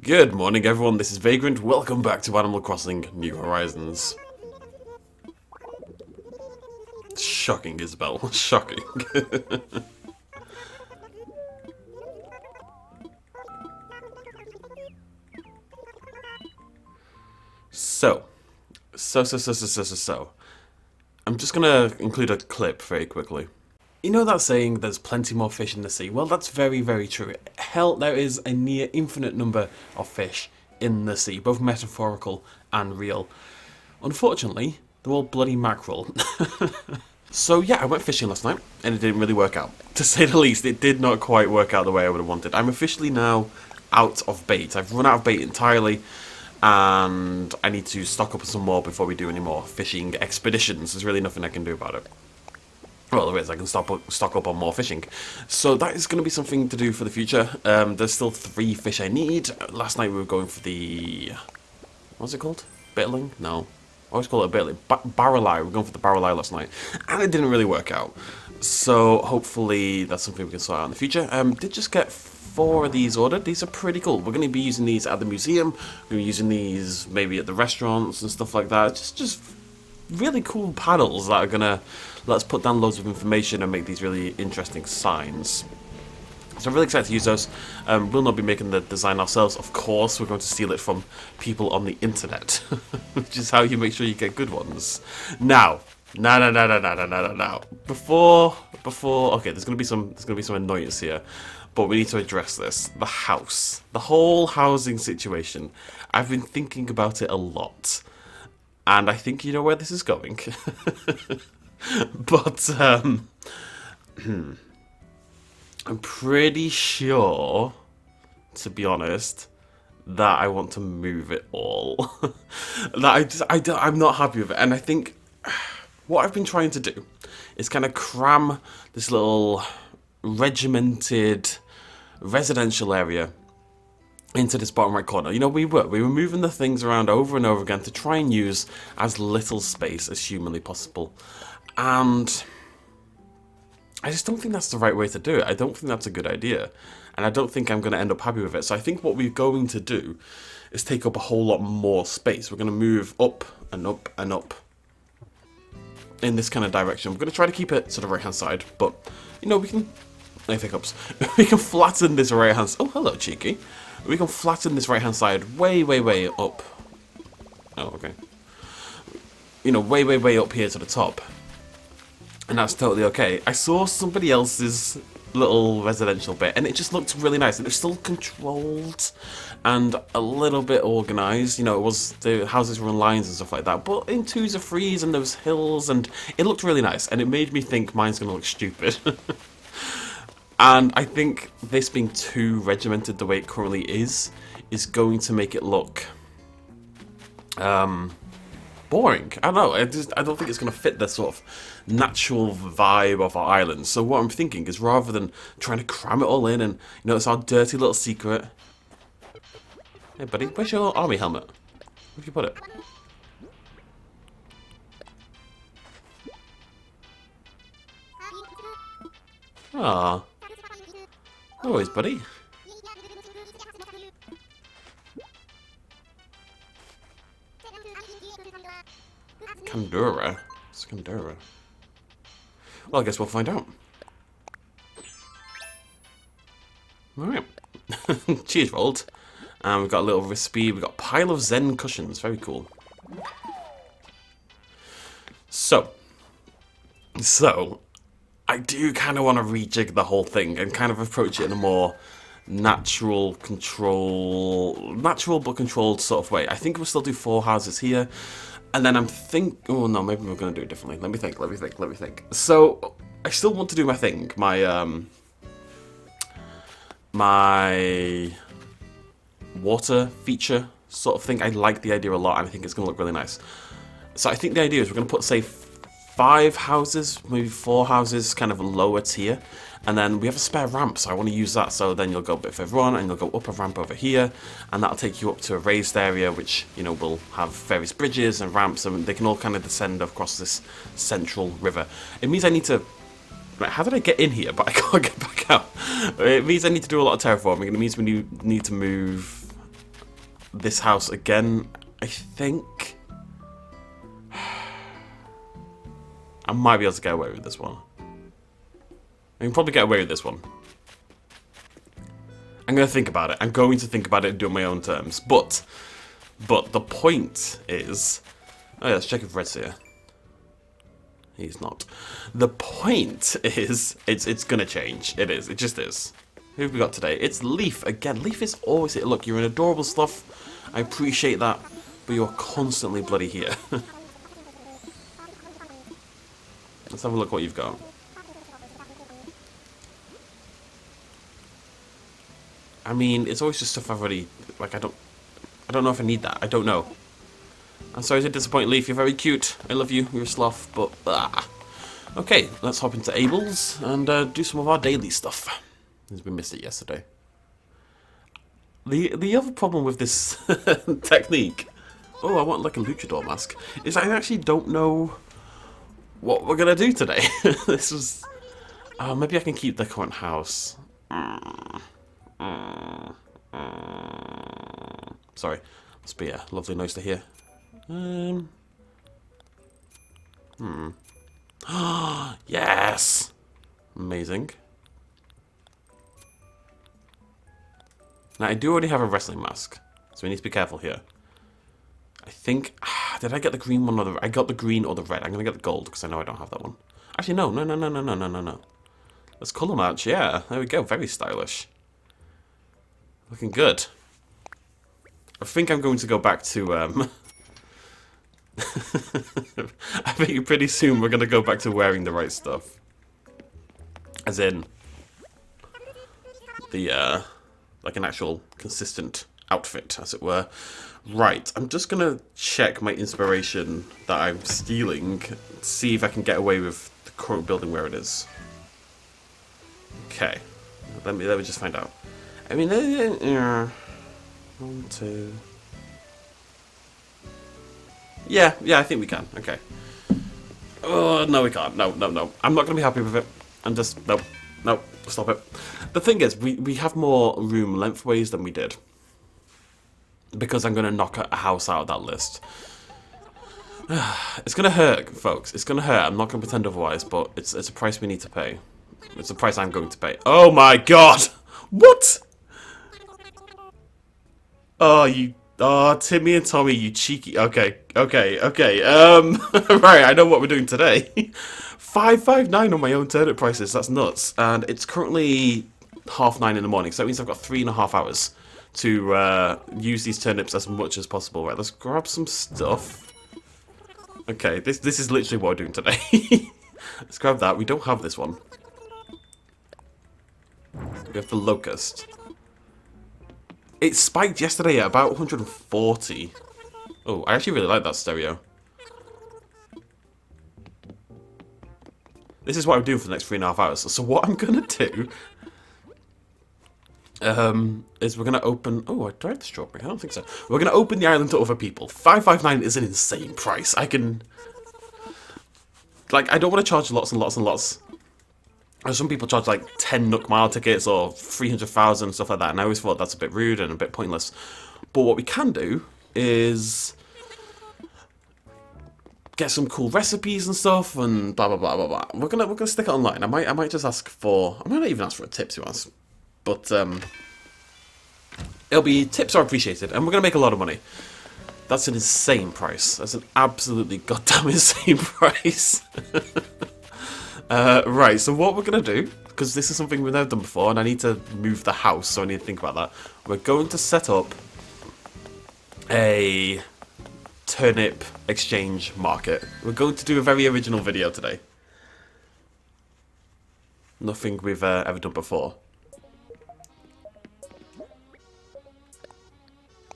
Good morning everyone, this is Vagrant, welcome back to Animal Crossing New Horizons. Shocking, Isabel, shocking. So, I'm just gonna include a clip very quickly. You know that saying, there's plenty more fish in the sea? Well, that's very, very true. Hell, there is a near infinite number of fish in the sea, both metaphorical and real. Unfortunately, they're all bloody mackerel. So yeah, I went fishing last night, and it didn't really work out. To say the least, it did not quite work out the way I would have wanted. I'm officially now out of bait. I've run out of bait entirely, and I need to stock up some more before we do any more fishing expeditions. There's really nothing I can do about it. Well, there is. I can stock up on more fishing. So that is going to be something to do for the future. There's still 3 fish I need. Last night we were going for the... What's it called? Bitterling? No. I always call it a bitterling. Barreleye. We were going for the barreleye last night. And it didn't really work out. So hopefully that's something we can sort out in the future. Did just get 4 of these ordered. These are pretty cool. We're going to be using these at the museum. We're going to be using these maybe at the restaurants and stuff like that. Just really cool paddles that are going to let us put down loads of information and make these really interesting signs. So I'm really excited to use those. We'll not be making the design ourselves, of course. We're going to steal it from people on the internet, which is how you make sure you get good ones. Now, Before, okay, there's gonna be some annoyance here, but we need to address this. The house, the whole housing situation. I've been thinking about it a lot, and I think you know where this is going. But I'm pretty sure, to be honest, that I want to move it all. I'm not happy with it, and I think what I've been trying to do is kind of cram this little regimented residential area into this bottom right corner. You know, we were moving the things around over and over again to try and use as little space as humanly possible, and I just don't think that's the right way to do it. I don't think that's a good idea, and I don't think I'm going to end up happy with it. So I think what we're going to do is take up a whole lot more space. We're going to move up and up and up in this kind of direction. We're going to try to keep it to the right hand side, but you know, we can... No hiccups. We can flatten this right hand... Oh, hello, cheeky. We can flatten this right hand side way, way, way up. Oh, okay. You know, way, way, way up here to the top. And that's totally okay. I saw somebody else's little residential bit, and it just looked really nice. And it was still controlled and a little bit organised. You know, it was, the houses were in lines and stuff like that, but in 2s or 3s, and those hills, and it looked really nice. And it made me think mine's going to look stupid. And I think this being too regimented the way it currently is going to make it look boring. I don't know. I don't think it's going to fit the sort of natural vibe of our island. So what I'm thinking is, rather than trying to cram it all in, and you know, it's our dirty little secret. Hey, buddy, where's your army helmet? Where have you put it? Ah, no worries, buddy. Kandura? It's Kandura. Well, I guess we'll find out. Alright. Cheers, Rolled. And we've got a little recipe. We've got a pile of Zen cushions. Very cool. So, I do kind of want to rejig the whole thing and kind of approach it in a more natural but controlled sort of way. I think we'll still do 4 houses here. And then oh no, maybe we're going to do it differently. Let me think. So, I still want to do my thing. My water feature sort of thing. I like the idea a lot, and I think it's going to look really nice. So I think the idea is we're going to put, say, 5 houses, maybe 4 houses, kind of lower tier. And then we have a spare ramp, so I want to use that. So then you'll go a bit further on, and you'll go up a ramp over here, and that'll take you up to a raised area, which, you know, will have various bridges and ramps, and they can all kind of descend across this central river. It means I need to... Right, how did I get in here, but I can't get back out? It means I need to do a lot of terraforming, and it means we need to move this house again. I think I might be able to get away with this one. I can probably get away with this one. I'm going to think about it. I'm going to think about it and do it on my own terms. But the point is... Oh yeah, let's check if Red's here. He's not. The point is, it's going to change. It is. It just is. Who have we got today? It's Leaf again. Leaf is always here. Look, you're an adorable stuff. I appreciate that. But you're constantly bloody here. Let's have a look what you've got. I mean, it's always just stuff I've already... Like, I don't know if I need that. I don't know. I'm sorry to disappoint, Leaf. You're very cute. I love you. You're a sloth, but... Okay, let's hop into Abel's and do some of our daily stuff. As we missed it yesterday. The other problem with this technique... Oh, I want like a luchador mask. Is I actually don't know what we're going to do today. This was... Oh, maybe I can keep the current house. Sorry. Must be a lovely noise to hear. Yes! Amazing. Now, I do already have a wrestling mask, so we need to be careful here. I think... did I get the green one or the... I got the green or the red. I'm going to get the gold, because I know I don't have that one. Actually, no. Let's colour match, yeah. There we go. Very stylish. Looking good. I think I'm going to go back to... I think pretty soon we're going to go back to wearing the right stuff. As in... the, like an actual consistent outfit, as it were. Right, I'm just going to check my inspiration that I'm stealing. See if I can get away with the current building where it is. Okay. Let me just find out. I mean, 1, 2... Yeah, I think we can. Okay. Oh, no, we can't. No. I'm not going to be happy with it. I'm just... No, stop it. The thing is, we have more room lengthways than we did. Because I'm going to knock a house out of that list. It's going to hurt, folks. It's going to hurt. I'm not going to pretend otherwise, but it's a price we need to pay. It's a price I'm going to pay. Oh my god! What? Oh, you... Oh, Timmy and Tommy, you cheeky... Okay. Right, I know what we're doing today. 559 on my own turnip prices. That's nuts. And it's currently 9:30 in the morning, so that means I've got 3.5 hours to use these turnips as much as possible. Right, let's grab some stuff. Okay, this is literally what we're doing today. Let's grab that. We don't have this one. We have the locust. It spiked yesterday at about 140. Oh, I actually really like that stereo. This is what I'm doing for the next 3.5 hours. So what I'm going to do... is we're going to open... Oh, I tried the strawberry. I don't think so. We're going to open the island to other people. 559 is an insane price. I can... Like, I don't want to charge lots and lots and lots. Some people charge like 10 Nook Mile tickets or 300,000, stuff like that. And I always thought that's a bit rude and a bit pointless. But what we can do is... get some cool recipes and stuff and blah, blah, blah, blah, blah. We're gonna stick it online. I might just ask for... I might not even ask for a tip, to be honest. But, it'll be... Tips are appreciated, and we're gonna make a lot of money. That's an insane price. That's an absolutely goddamn insane price. Right, so what we're gonna do, because this is something we've never done before, and I need to move the house, so I need to think about that. We're going to set up a turnip exchange market. We're going to do a very original video today. Nothing we've ever done before.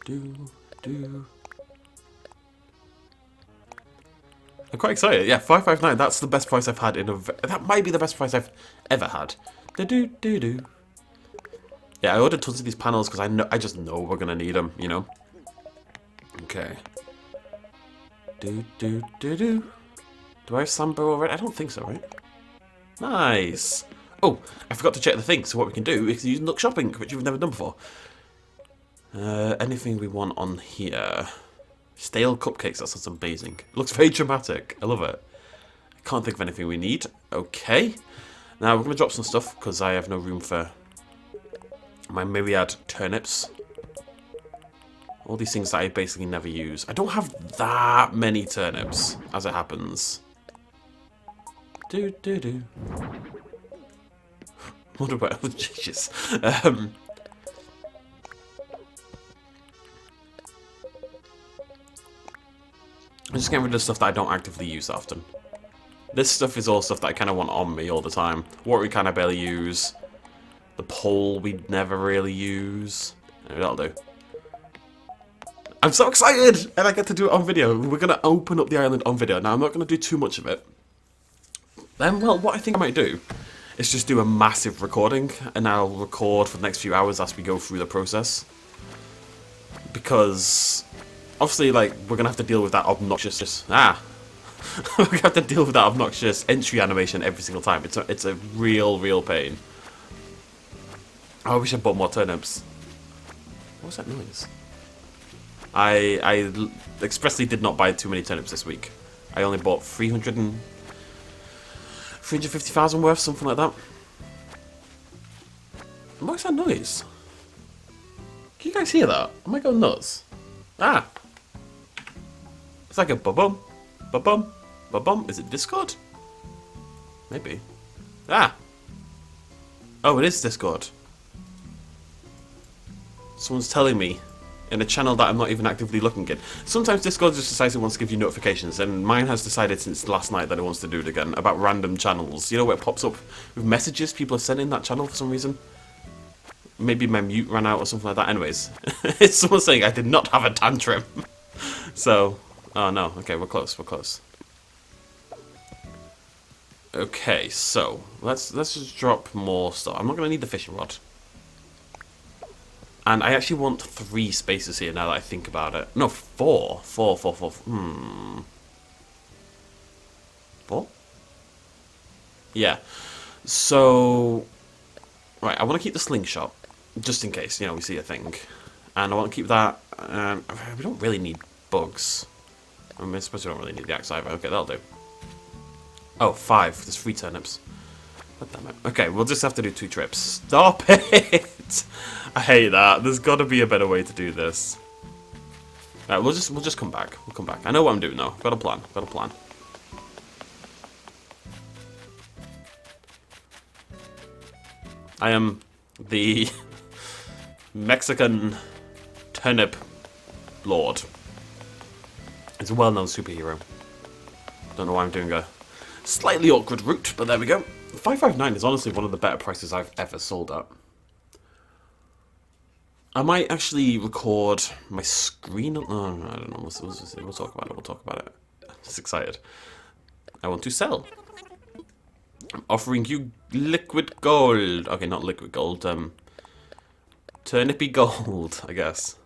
I'm quite excited. Yeah, 559. That's the best price I've had in a... That might be the best price I've ever had. Yeah, I ordered tons of these panels because I just know we're gonna need them. You know. Okay. Do I have Sambo already? I don't think so, right? Nice. Oh, I forgot to check the thing. So what we can do is use Nook Shopping, which we've never done before. Anything we want on here? Stale cupcakes, that sounds amazing. It looks very dramatic. I love it. I can't think of anything we need. Okay. Now we're going to drop some stuff because I have no room for my myriad turnips. All these things that I basically never use. I don't have that many turnips, as it happens. Do. What about... Jesus. I'm just getting rid of stuff that I don't actively use often. This stuff is all stuff that I kind of want on me all the time. What we kind of barely use. The pole we never really use. That'll do. I'm so excited! And I get to do it on video. We're going to open up the island on video. Now, I'm not going to do too much of it. Then, well, what I think I might do is just do a massive recording. And I'll record for the next few hours as we go through the process. Because, obviously, like, we're going to have to deal with that obnoxious... we're going to have to deal with that obnoxious entry animation every single time. It's a real pain. I wish I bought more turnips. What was that noise? I expressly did not buy too many turnips this week. I only bought 350,000 worth, something like that. What's that noise? Can you guys hear that? Am I going nuts? Ah! It's like a ba-bum, ba-bum, ba-bum. Is it Discord? Maybe. Ah! Oh, it is Discord. Someone's telling me in a channel that I'm not even actively looking at. Sometimes Discord just decides it wants to give you notifications, and mine has decided since last night that it wants to do it again, about random channels. You know where it pops up with messages people are sending that channel for some reason? Maybe my mute ran out or something like that. Anyways, it's someone saying I did not have a tantrum. So, oh no, okay, we're close, we're close. Okay, so, let's just drop more stuff. I'm not going to need the fishing rod. And I actually want 3 spaces here now that I think about it. No, 4. 4. 4. Yeah. So, right, I want to keep the slingshot, just in case, you know, we see a thing. And I want to keep that, we don't really need bugs. I mean, I suppose we don't really need the axe either. Okay, that'll do. Oh, 5. There's 3 turnips. God damn it. Okay, we'll just have to do 2 trips. Stop it! I hate that. There's got to be a better way to do this. Right, we'll just come back. We'll come back. I know what I'm doing now. Got a plan. Got a plan. I am the Mexican turnip lord. It's a well-known superhero. Don't know why I'm doing a slightly awkward route, but there we go. 559 is honestly one of the better prices I've ever sold at. I might actually record my screen. Oh, no, I don't know. We'll talk about it. We'll talk about it. I'm just excited. I want to sell. I'm offering you liquid gold. Okay, not liquid gold. Turnipy gold, I guess.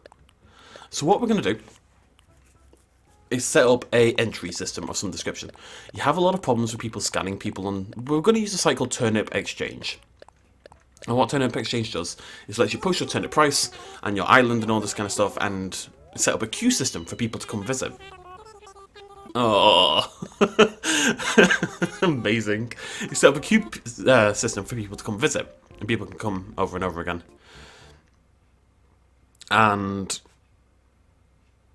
So what we're going to do is set up a entry system of some description. You have a lot of problems with people scanning people, and we're going to use a site called Turnip Exchange. And what Turnip Exchange does is lets you post your turnip price and your island and all this kind of stuff, and set up a queue system for people to come visit. Oh, amazing! You set up a queue system for people to come visit, and people can come over and over again. And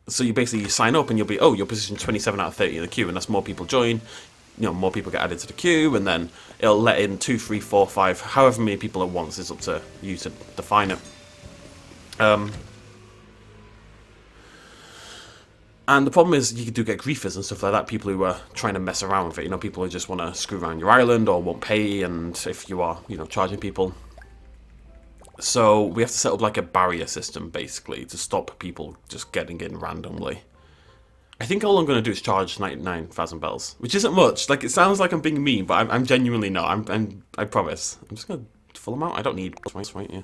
so you basically sign up, and you'll be, oh, you're positioned 27 out of 30 in the queue, and as more people join, you know, more people get added to the queue, and then it'll let in 2, 3, 4, 5, however many people at once. It's up to you to define it. And the problem is you do get griefers and stuff like that, people who are trying to mess around with it, you know, people who just want to screw around your island or won't pay, and if you are, you know, charging people. So we have to set up like a barrier system, basically, to stop people just getting in randomly. I think all I'm going to do is charge 99,000 bells, which isn't much. Like, it sounds like I'm being mean, but I'm genuinely not. I promise. I'm just going to full them out. I don't need... Right, yeah.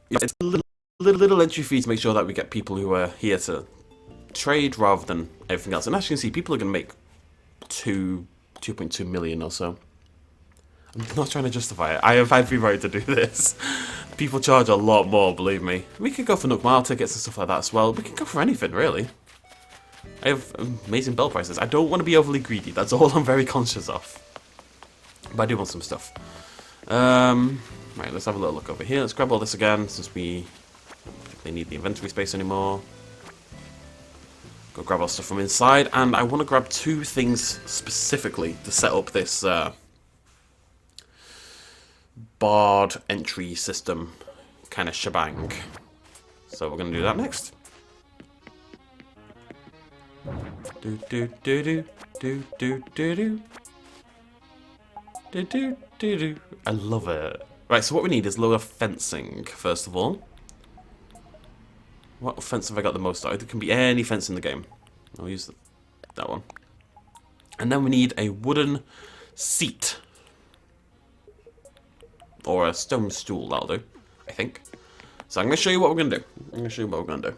It's a little entry fee to make sure that we get people who are here to trade rather than everything else. And as you can see, people are going to make 2.2 million or so. I'm not trying to justify it. I have every right to do this. People charge a lot more, believe me. We could go for Nook Mile tickets and stuff like that as well. We can go for anything, really. I have amazing bell prices. I don't want to be overly greedy. That's all I'm very conscious of. But I do want some stuff. Right, let's have a little look over here. Let's grab all this again, since we don't particularly need the inventory space anymore. Go grab our stuff from inside, and I want to grab 2 things specifically to set up this barred entry system kind of shebang. So we're going to do that next. Do do do do do do do do do do do do. I love it. Right, so what we need is lower fencing first of all. What fence have I got the most of? It can be any fence in the game. I'll use that one. And then we need a wooden seat. Or a stone stool, that'll do, I think. So I'm going to show you what we're going to do.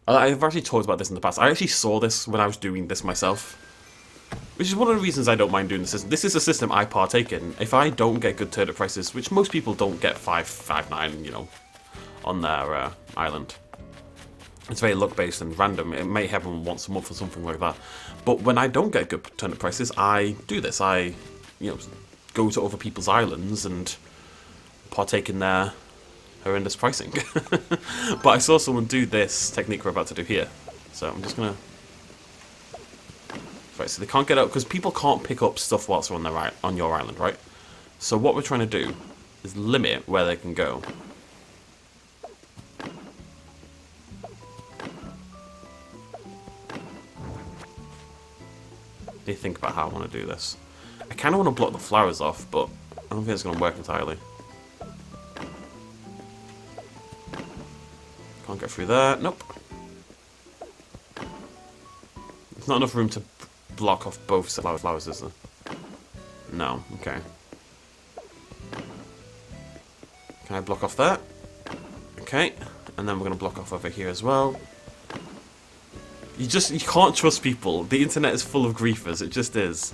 I've actually talked about this in the past. I actually saw this when I was doing this myself. Which is one of the reasons I don't mind doing the system. This is a system I partake in. If I don't get good turnip prices, which most people don't get 5.59, you know, on their island. It's very luck-based and random. It may happen once a month or something like that. But when I don't get good turnip prices, I do this. I, you know, go to other people's islands and partake in their horrendous pricing. But I saw someone do this technique we're about to do here. So I'm just going to... Right, so they can't get out, because people can't pick up stuff whilst they're on your island, right? So what we're trying to do is limit where they can go. Let me think about how I want to do this. I kind of want to block the flowers off, but I don't think it's going to work entirely. Can't get through there. Nope. There's not enough room to block off both flowers, is there? No. Okay. Can I block off that? Okay. And then we're going to block off over here as well. You can't trust people. The internet is full of griefers. It just is.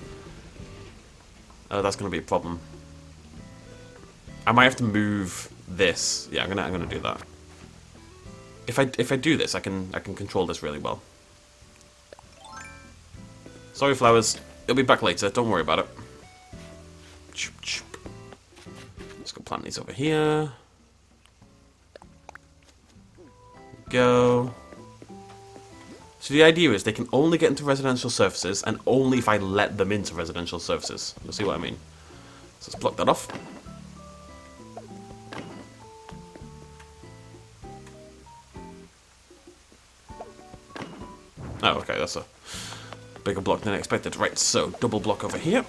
Oh, that's going to be a problem. I might have to move this. Yeah, I'm gonna do that. If I do this, I can control this really well. Sorry, flowers. It'll be back later. Don't worry about it. Let's go plant these over here. Go. So the idea is they can only get into residential surfaces, and only if I let them into residential surfaces. You'll see what I mean. So let's block that off. Oh, okay, that's a bigger block than I expected. Right, so double block over here.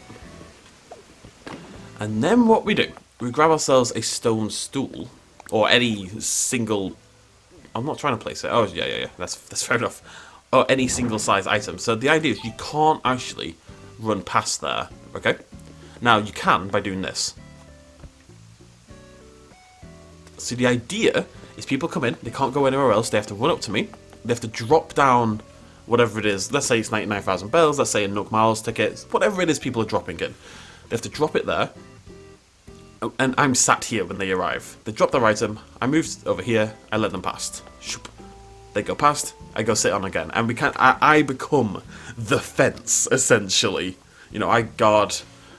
And then what we do, we grab ourselves a stone stool, or any single... I'm not trying to place it. Oh, yeah. That's fair enough. Or any single size item. So the idea is you can't actually run past there, okay? Now, you can by doing this. So the idea is people come in, they can't go anywhere else, they have to run up to me, they have to drop down whatever it is. Let's say it's 99,000 bells, let's say a Nook Miles ticket, whatever it is people are dropping in. They have to drop it there, and I'm sat here when they arrive. They drop their item, I move over here, I let them past. They go past, I go sit on again, and I become the fence, essentially. You know, I guard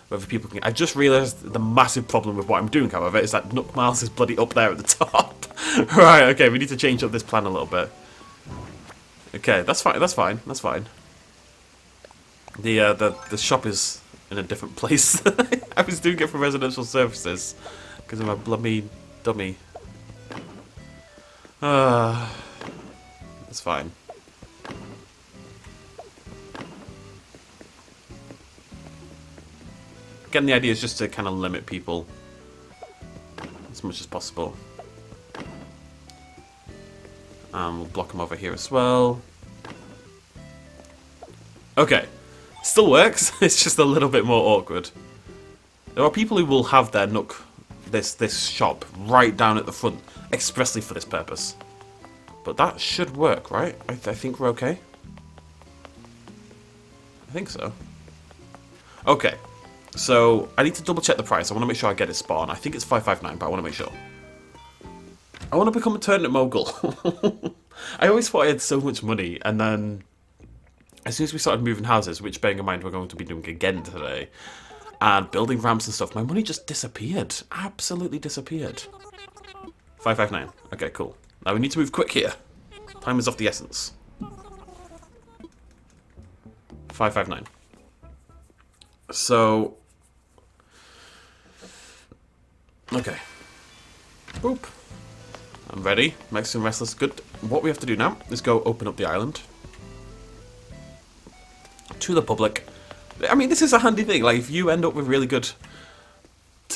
whether people can... I just realised the massive problem with what I'm doing, however, is that Nook Miles is bloody up there at the top. Right, okay, we need to change up this plan a little bit. Okay, that's fine, that's fine. The shop is in a different place. I was doing it for residential services, because I'm a bloody dummy. It's fine. Again, the idea is just to kind of limit people as much as possible. We'll block them over here as well. Okay. Still works, it's just a little bit more awkward. There are people who will have their Nook, this shop, right down at the front, expressly for this purpose. But that should work, right? I think we're okay. I think so. Okay. So, I need to double check the price. I want to make sure I get it spot on. I think it's 559, but I want to make sure. I want to become a turnip mogul. I always thought I had so much money, and then as soon as we started moving houses, which bearing in mind we're going to be doing again today, and building ramps and stuff, my money just disappeared. Absolutely disappeared. 559. Okay, cool. Now we need to move quick here. Time is of the essence. 559. So... okay. Boop. I'm ready. Mexican Restless, good. What we have to do now is go open up the island. To the public. I mean, this is a handy thing. Like, if you end up with really good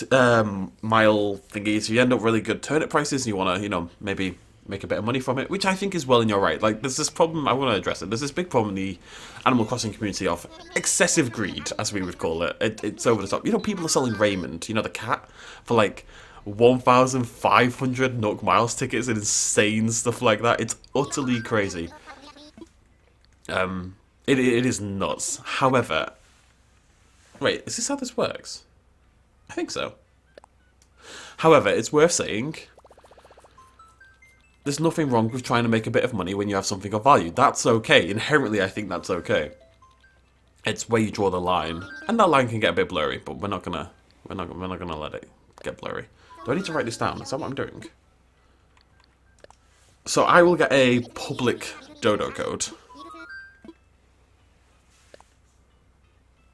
mile thingies, if you end up really good turnip prices and you want to, you know, maybe make a bit of money from it, which I think is well in your right. Like, there's this problem, I want to address it. There's this big problem in the Animal Crossing community of excessive greed, as we would call it. It's over the top. You know, people are selling Raymond, you know, the cat, for like 1,500 Nook Miles tickets and insane stuff like that. It's utterly crazy. It is nuts. However, wait, is this how this works? I think so. However, it's worth saying, there's nothing wrong with trying to make a bit of money when you have something of value. That's okay. Inherently, I think that's okay. It's where you draw the line, and that line can get a bit blurry, but we're not gonna let it get blurry. Do I need to write this down? Is that what I'm doing? So I will get a public dodo code,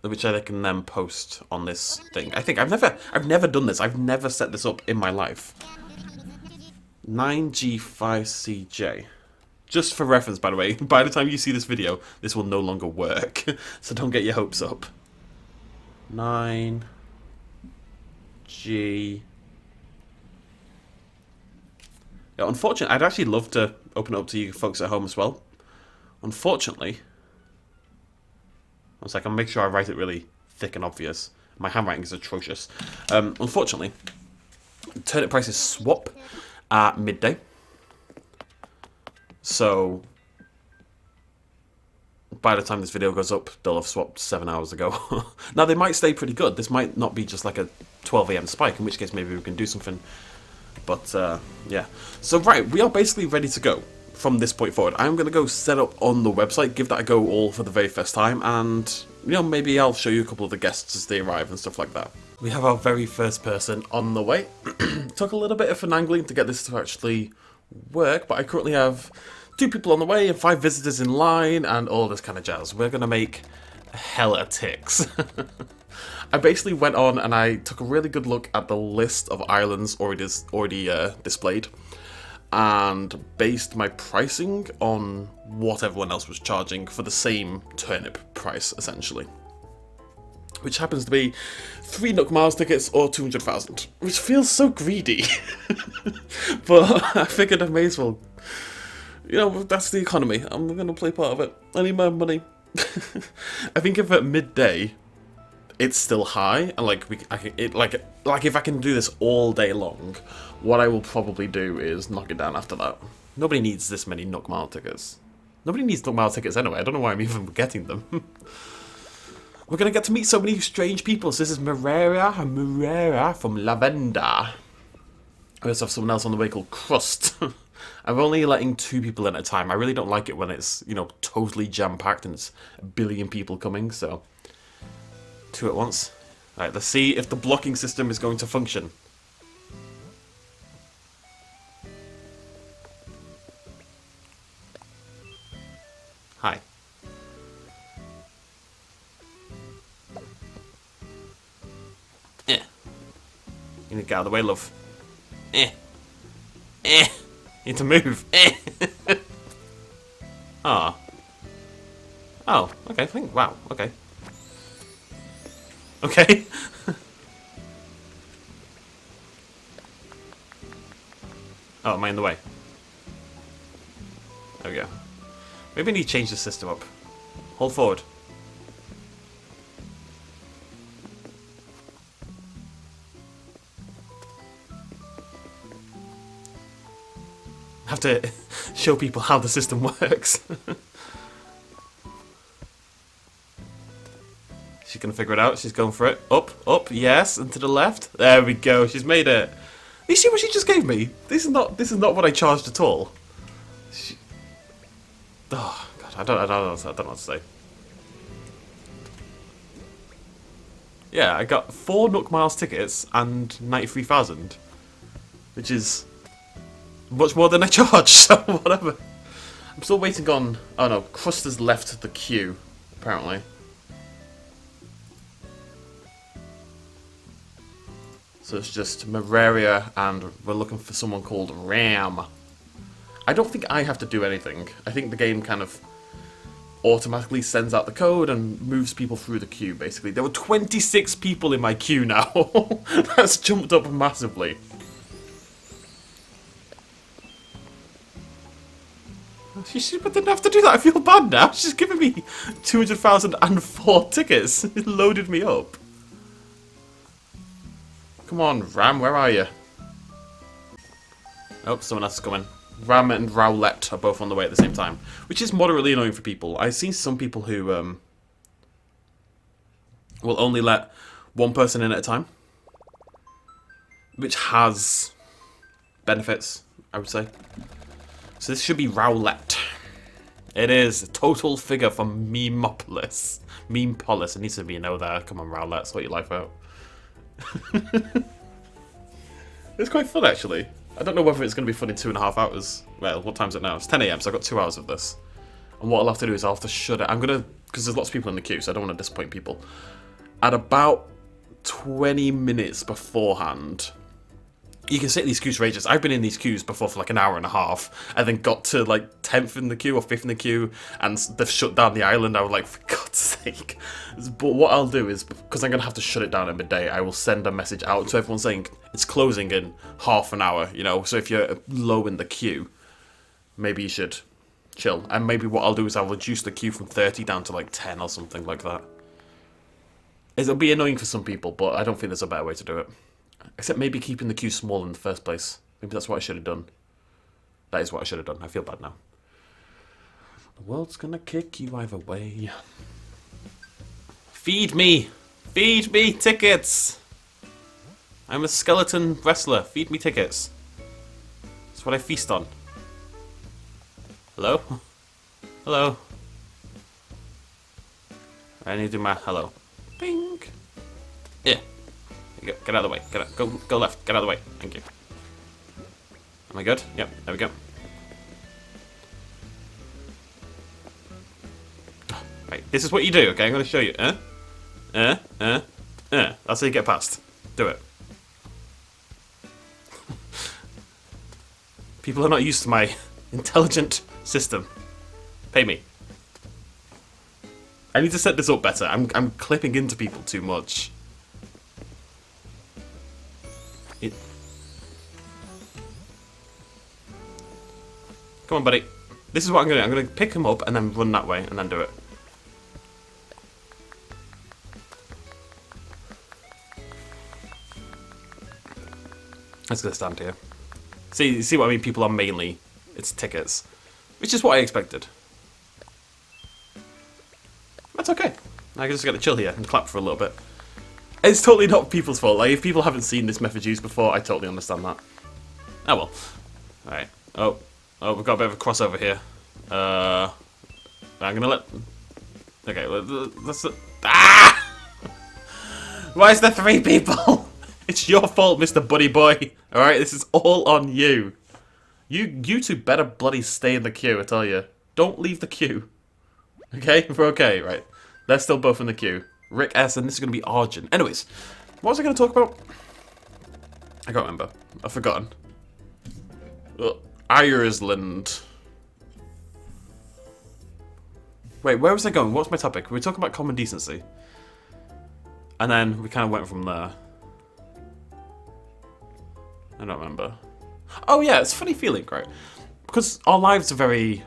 which I can then post on this thing. I think I've never done this. I've never set this up in my life. 9G5CJ. Just for reference, by the way, by the time you see this video, this will no longer work. So don't get your hopes up. 9G. Yeah, unfortunately, I'd actually love to open it up to you folks at home as well. Unfortunately, one second, I'll make sure I write it really thick and obvious. My handwriting is atrocious. Unfortunately, turnip prices swap at midday. So, by the time this video goes up, they'll have swapped 7 hours ago. Now, they might stay pretty good. This might not be just like a 12 AM spike, in which case maybe we can do something. But, yeah. So, right, we are basically ready to go from this point forward. I'm going to go set up on the website, give that a go all for the very first time, and, you know, maybe I'll show you a couple of the guests as they arrive and stuff like that. We have our very first person on the way. Took a little bit of finagling to get this to actually work, but I currently have 2 people on the way and 5 visitors in line and all this kind of jazz. We're going to make hella ticks. I basically went on and I took a really good look at the list of islands already displayed, and based my pricing on what everyone else was charging for the same turnip price, essentially. Which happens to be 3 Nook Miles tickets or 200,000, which feels so greedy. But I figured I may as well, you know, that's the economy. I'm going to play part of it. I need my money. I think if at midday it's still high, and like if I can do this all day long, what I will probably do is knock it down after that. Nobody needs this many Nook Mile tickets. Nobody needs Nook Mile tickets anyway. I don't know why I'm even getting them. We're going to get to meet so many strange people. So this is Marera from Lavenda. We also have someone else on the way called Crust. I'm only letting 2 people in at a time. I really don't like it when it's, you know, totally jam-packed and it's a billion people coming, so 2 at once. Alright, let's see if the blocking system is going to function. Hi. You need to get out of the way, love. You need to move. Ah. Oh, okay, wow, okay. Okay. Oh, am I in the way? There we go. Maybe I need to change the system up. Hold forward. Have to show people how the system works. She's gonna figure it out. She's going for it. Up, yes, and to the left. There we go. She's made it. You see what she just gave me? This is not what I charged at all. Oh God, I don't know what to say. Yeah, I got 4 Nook Miles tickets and 93,000, which is much more than I charged. So whatever. I'm still waiting on. Oh no, Cruster's left the queue apparently. So it's just Mararia, and we're looking for someone called Ram. I don't think I have to do anything. I think the game kind of automatically sends out the code and moves people through the queue, basically. There were 26 people in my queue now. That's jumped up massively. She didn't have to do that. I feel bad now. She's given me 200,004 tickets. It loaded me up. Come on, Ram, where are you? Oh, someone else is coming. Ram and Rowlett are both on the way at the same time, which is moderately annoying for people. I've seen some people who will only let one person in at a time, which has benefits, I would say. So this should be Rowlett. It is a total figure from Memepolis. Memepolis. It needs to be a no there. Come on, Rowlett, sort your life out. It's quite fun, actually. I don't know whether it's going to be fun in 2.5 hours. Well, what time is it now? It's 10 AM, so I've got 2 hours of this. And what I'll have to do is I'll have to shut it. I'm going to, because there's lots of people in the queue, so I don't want to disappoint people. At about 20 minutes beforehand, you can sit in these queues for ages. I've been in these queues before for like an hour and a half, and then got to like 10th in the queue or 5th in the queue, and they've shut down the island. I was like, for God's sake. But what I'll do is, because I'm going to have to shut it down at midday, I will send a message out to everyone saying it's closing in half an hour, you know. So if you're low in the queue, maybe you should chill. And maybe what I'll do is I'll reduce the queue from 30 down to like 10 or something like that. It'll be annoying for some people, but I don't think there's a better way to do it. Except maybe keeping the queue small in the first place. Maybe that's what I should have done. That is what I should have done. I feel bad now. The world's gonna kick you either way. Feed me! Feed me tickets! I'm a skeleton wrestler. Feed me tickets. That's what I feast on. Hello? Hello? I need to do my hello. Bing! Yeah. Go. Get out of the way. Get out. Go left. Get out of the way. Thank you. Am I good? Yep. There we go. Right. This is what you do. Okay. I'm going to show you. That's how you get past. Do it. People are not used to my intelligent system. Pay me. I need to set this up better. I'm clipping into people too much. Come on, buddy. This is what I'm going to do. I'm going to pick him up and then run that way and then do it. Let's go stand here. See what I mean? People are mainly, it's tickets. Which is what I expected. That's okay. I can just get to chill here and clap for a little bit. It's totally not people's fault. Like, if people haven't seen this method used before, I totally understand that. Oh well. Alright. Oh, we've got a bit of a crossover here. I'm gonna let... Okay, let's... Ah! Why is there 3 people? It's your fault, Mr. Buddy Boy. Alright, this is all on you. You two better bloody stay in the queue, I tell you. Don't leave the queue. Okay? We're okay, right. They're still both in the queue. Rick S, and this is going to be Argent. Anyways, what was I going to talk about? I can't remember. I've forgotten. Ireland. Wait, where was I going? What's my topic? We were talking about common decency. And then we kind of went from there. I don't remember. Oh yeah, it's a funny feeling, right? Because our lives are very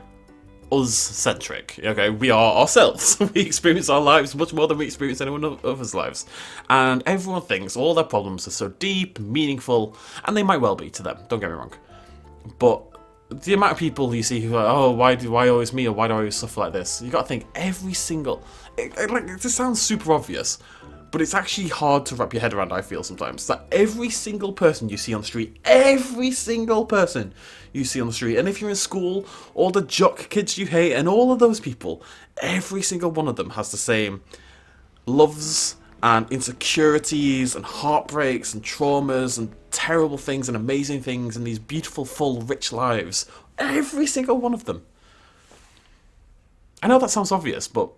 us-centric, okay? We are ourselves. We experience our lives much more than we experience anyone else's lives. And everyone thinks all their problems are so deep, meaningful, and they might well be to them, don't get me wrong. But the amount of people you see who are, oh, why always me, or why do I always suffer like this? You gotta think every single... Like, this sounds super obvious, But it's actually hard to wrap your head around, I feel sometimes. That every single person you see on the street, every single person you see on the street, and if you're in school, all the jock kids you hate, and all of those people, every single one of them has the same loves and insecurities and heartbreaks and traumas and terrible things and amazing things and these beautiful, full, rich lives. Every single one of them. I know that sounds obvious, but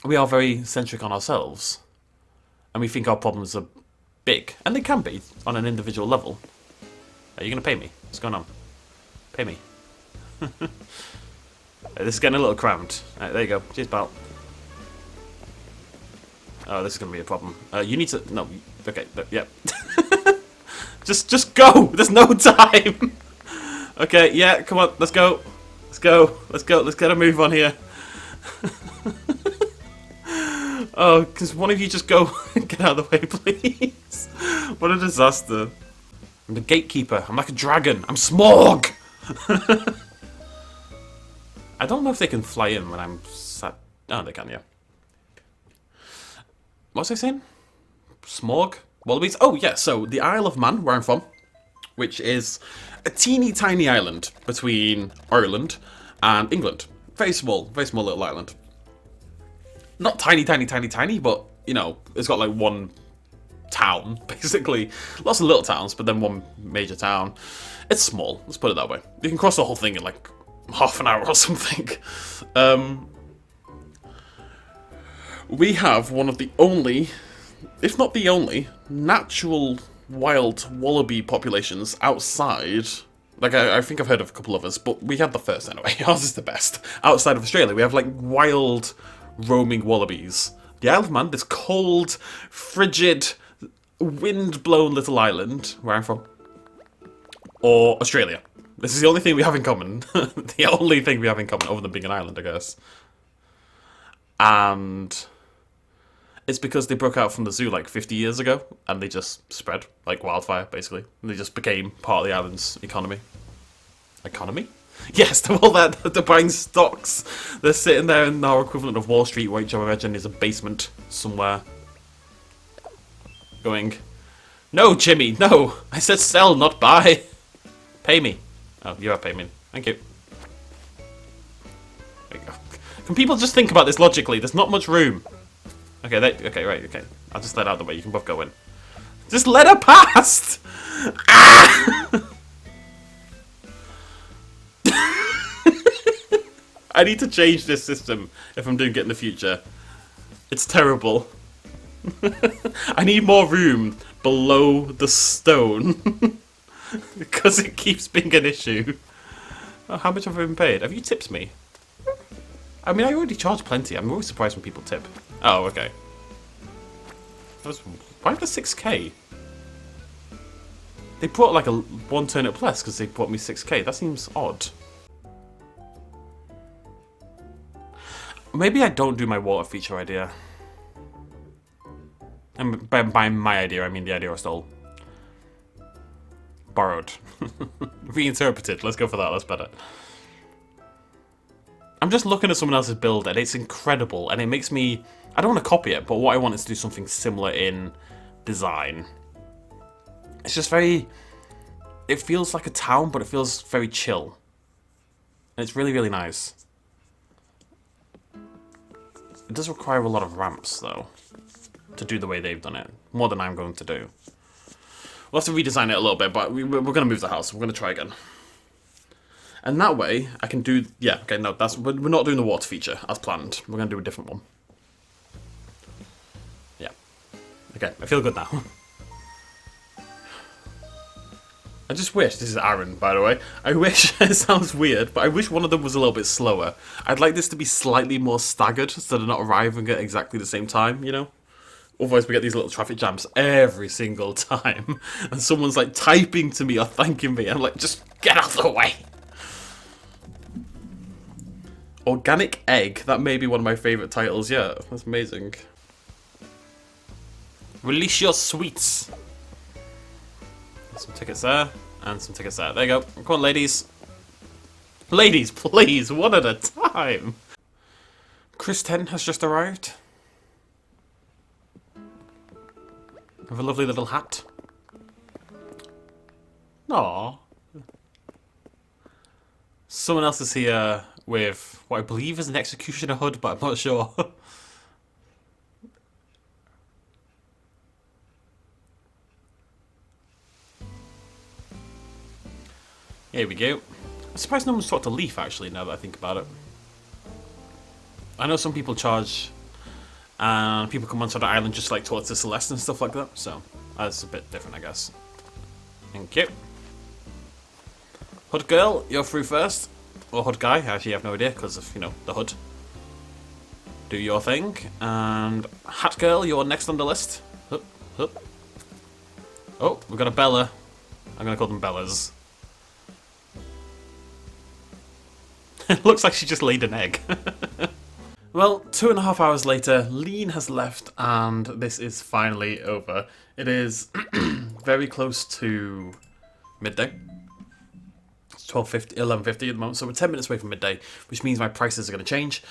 we are very centric on ourselves. And we think our problems are big. And they can be, on an individual level. Are you going to pay me? What's going on? Pay me. This is getting a little crammed. Right, there you go. Cheers, pal. Oh, this is going to be a problem. You need to... No. Okay. Yep. Just go. There's no time. Okay. Yeah. Come on. Let's go. Let's go. Let's go. Let's get a move on here. Oh, because one of you just go get out of the way, please. What a disaster. I'm the gatekeeper. I'm like a dragon. I'm Smog. I don't know if they can fly in when I'm sat... Oh, they can, yeah. What was I saying? Smog? Wallabies? Oh, yeah, so the Isle of Man, where I'm from, which is a teeny tiny island between Ireland and England. Very small little island. Not tiny, but, you know, it's got like one town, basically. Lots of little towns, but then one major town. It's small, let's put it that way. You can cross the whole thing in like half an hour or something. We have one of the only, if not the only, natural wild wallaby populations outside. Like, I think I've heard of a couple others, but we have the first anyway. Ours is the best. Outside of Australia, we have like wild roaming wallabies. The Isle of Man, this cold, frigid, wind-blown little island where I'm from. Or Australia. This is the only thing we have in common. The only thing we have in common, other than being an island, I guess. And it's because they broke out from the zoo like 50 years ago, and they just spread like wildfire, basically. And they just became part of the island's economy. Economy? Yes, they're all there, they're buying stocks. They're sitting there in our equivalent of Wall Street, which I imagine is a basement somewhere. Going, no, Jimmy, no! I said sell, not buy! Pay me. Oh, you are paying me. Thank you. There you go. Can people just think about this logically? There's not much room. Okay, okay. I'll just let her out of the way. You can both go in. Just let her past! Ah! I need to change this system if I'm doing it in the future. It's terrible. I need more room below the stone. Because it keeps being an issue. Oh, how much have I been paid? Have you tipped me? I mean, I already charge plenty. I'm always surprised when people tip. Oh, okay. Why the 6k? They brought like a one turnip less because they brought me 6k. That seems odd. Maybe I don't do my water feature idea. And by my idea, I mean the idea I stole. Borrowed. Reinterpreted. Let's go for that. That's better. I'm just looking at someone else's build and it's incredible. And it makes me... I don't want to copy it, but what I want is to do something similar in design. It's just very... It feels like a town, but it feels very chill. And it's really, really nice. It does require a lot of ramps, though, to do the way they've done it. More than I'm going to do. We'll have to redesign it a little bit, but we're going to move the house. We're going to try again. And that way, I can do... Yeah, okay, no, we're not doing the water feature as planned. We're going to do a different one. Yeah. Okay, I feel good now. I just wish... This is Aaron, by the way. I wish... It sounds weird, but I wish one of them was a little bit slower. I'd like this to be slightly more staggered, so they're not arriving at exactly the same time, you know? Otherwise we get these little traffic jams every single time. And someone's like typing to me or thanking me. And I'm like, just get out of the way. Organic egg. That may be one of my favourite titles yet. That's amazing. Release your sweets. Some tickets there. And some tickets there. There you go. Come on, ladies. Ladies, please. One at a time. Chris 10 has just arrived. With a lovely little hat. Aww. Someone else is here with what I believe is an executioner hood, but I'm not sure. Here we go. I'm surprised no one's talked to Leaf, actually, now that I think about it. I know some people charge, and people come onto the island just like talk to Celeste and stuff like that, so that's a bit different, I guess. Thank you. Hood girl, you're through first. Or hood guy, actually I have no idea, because of, you know, the hood. Do your thing. And hat girl, you're next on the list. Hup, hup. Oh, we've got a Bella. I'm going to call them Bellas. It looks like she just laid an egg. Well, 2.5 hours later, Lean has left, and this is finally over. It is very close to midday. It's 12:50, 11:50 at the moment, so we're 10 minutes away from midday, which means my prices are going to change.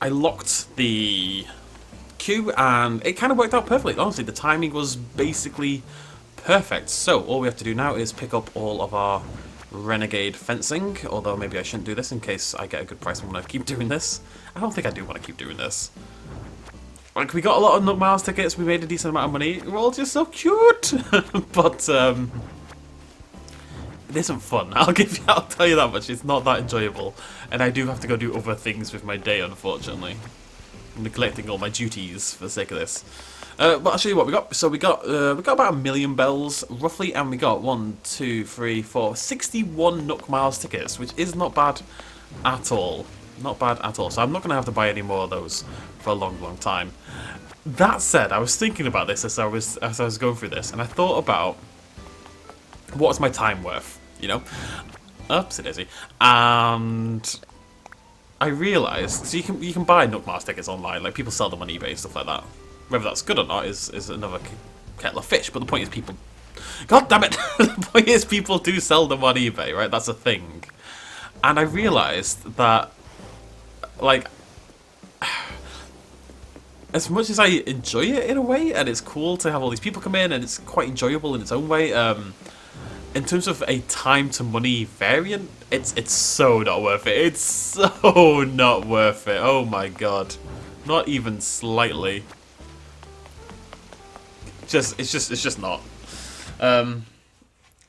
I locked the queue, and it kind of worked out perfectly. Honestly, the timing was basically perfect. So all we have to do now is pick up all of our renegade fencing, although maybe I shouldn't do this in case I get a good price and want to keep doing this. I don't think I do want to keep doing this. Like, we got a lot of Nook Miles tickets, we made a decent amount of money, we're all just so cute! But, it isn't fun, I'll tell you that much, it's not that enjoyable. And I do have to go do other things with my day, unfortunately. I'm neglecting all my duties for the sake of this. But I'll show you what we got. So we got about 1 million bells, roughly, and we got 61 Nook Miles tickets, which is not bad at all. Not bad at all. So I'm not going to have to buy any more of those for a long, long time. That said, I was thinking about this as I was going through this, and I thought about what's my time worth, you know? Oopsie daisy. And I realised, so you can buy Nook Miles tickets online, like people sell them on eBay and stuff like that. Whether that's good or not is another kettle of fish, but the point is people... God damn it! The point is people do sell them on eBay, right? That's a thing. And I realised that, like, as much as I enjoy it in a way, and it's cool to have all these people come in, and it's quite enjoyable in its own way, in terms of a time to money variant, it's so not worth it. It's so not worth it. Oh my god. Not even slightly. It's just not.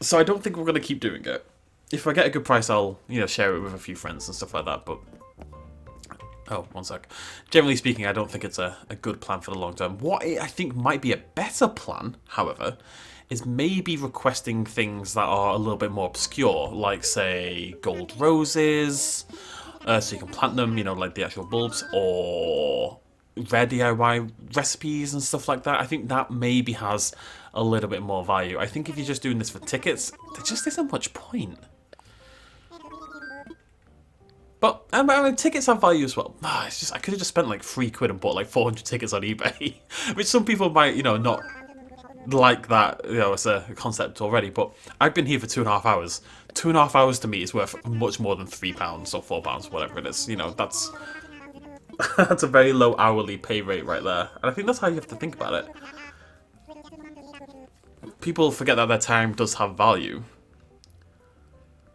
So I don't think we're gonna keep doing it. If I get a good price, I'll, you know, share it with a few friends and stuff like that. But oh, one sec. Generally speaking, I don't think it's a good plan for the long term. What I think might be a better plan, however, is maybe requesting things that are a little bit more obscure, like say gold roses, so you can plant them, you know, like the actual bulbs, or rare DIY recipes and stuff like that. I think that maybe has a little bit more value. I think if you're just doing this for tickets, there just isn't much point. But I mean, tickets have value as well. It's just I could have just spent like £3 and bought like 400 tickets on eBay, which some people might, you know, not like that, you know, as a concept already. But I've been here for 2.5 hours. 2.5 hours to me is worth much more than £3 or £4, whatever it is. You know, that's that's a very low hourly pay rate right there. And I think that's how you have to think about it. People forget that their time does have value.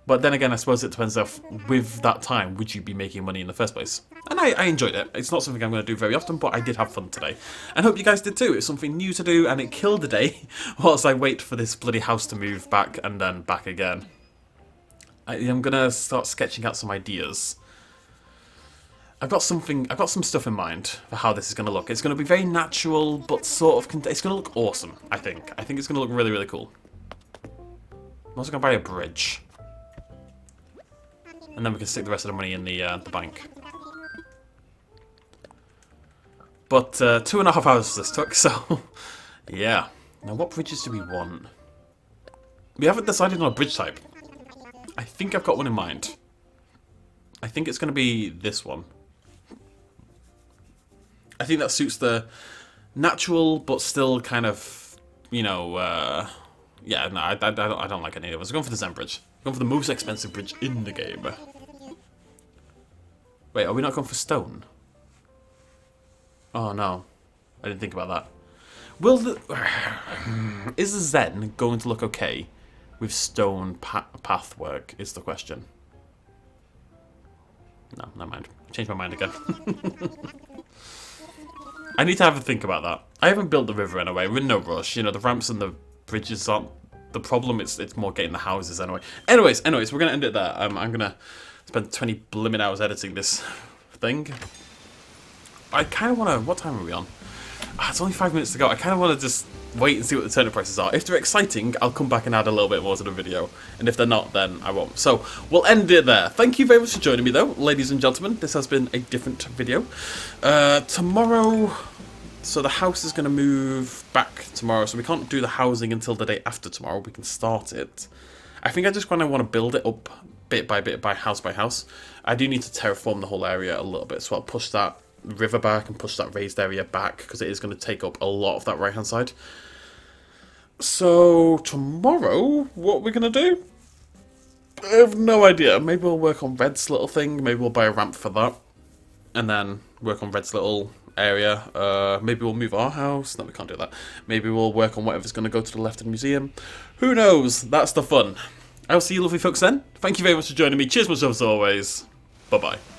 But then again, I suppose it depends if, with that time, would you be making money in the first place? And I enjoyed it. It's not something I'm going to do very often, but I did have fun today. And hope you guys did too. It's something new to do, and it killed the day whilst I wait for this bloody house to move back and then back again. I'm going to start sketching out some ideas. I've got some stuff in mind for how this is going to look. It's going to be very natural, but sort of, it's going to look awesome, I think. I think it's going to look really, really cool. I'm also going to buy a bridge. And then we can stick the rest of the money in the bank. But 2.5 hours this took, so yeah. Now what bridges do we want? We haven't decided on a bridge type. I think I've got one in mind. I think it's going to be this one. I think that suits the natural, but still kind of, you know, yeah, no, I don't like any of us. I'm going for the Zen bridge. I'm going for the most expensive bridge in the game. Wait, are we not going for stone? Oh no, I didn't think about that. Will the... Is the Zen going to look okay with stone path work, is the question. No, never mind. Change my mind again. I need to have a think about that. I haven't built the river anyway. We're in no rush. You know, the ramps and the bridges aren't the problem. It's more getting the houses anyway. Anyways, we're going to end it there. I'm going to spend 20 blimmin' hours editing this thing. I kind of want to... What time are we on? It's only 5 minutes to go. I kind of want to just wait and see what the turnip prices are. If they're exciting, I'll come back and add a little bit more to the video. And if they're not, then I won't. So, we'll end it there. Thank you very much for joining me, though, ladies and gentlemen. This has been a different video. Tomorrow... So the house is going to move back tomorrow, so we can't do the housing until the day after tomorrow. We can start it. I think I just kind of want to build it up bit by house by house. I do need to terraform the whole area a little bit, so I'll push that river back and push that raised area back, because it is going to take up a lot of that right-hand side. So tomorrow, what we're going to do? I have no idea. Maybe we'll work on Red's little thing. Maybe we'll buy a ramp for that. And then work on Red's little area. Maybe we'll move our house. No, we can't do that. Maybe we'll work on whatever's going to go to the left of the museum. Who knows? That's the fun. I'll see you lovely folks then. Thank you very much for joining me. Cheers much as always. Bye-bye.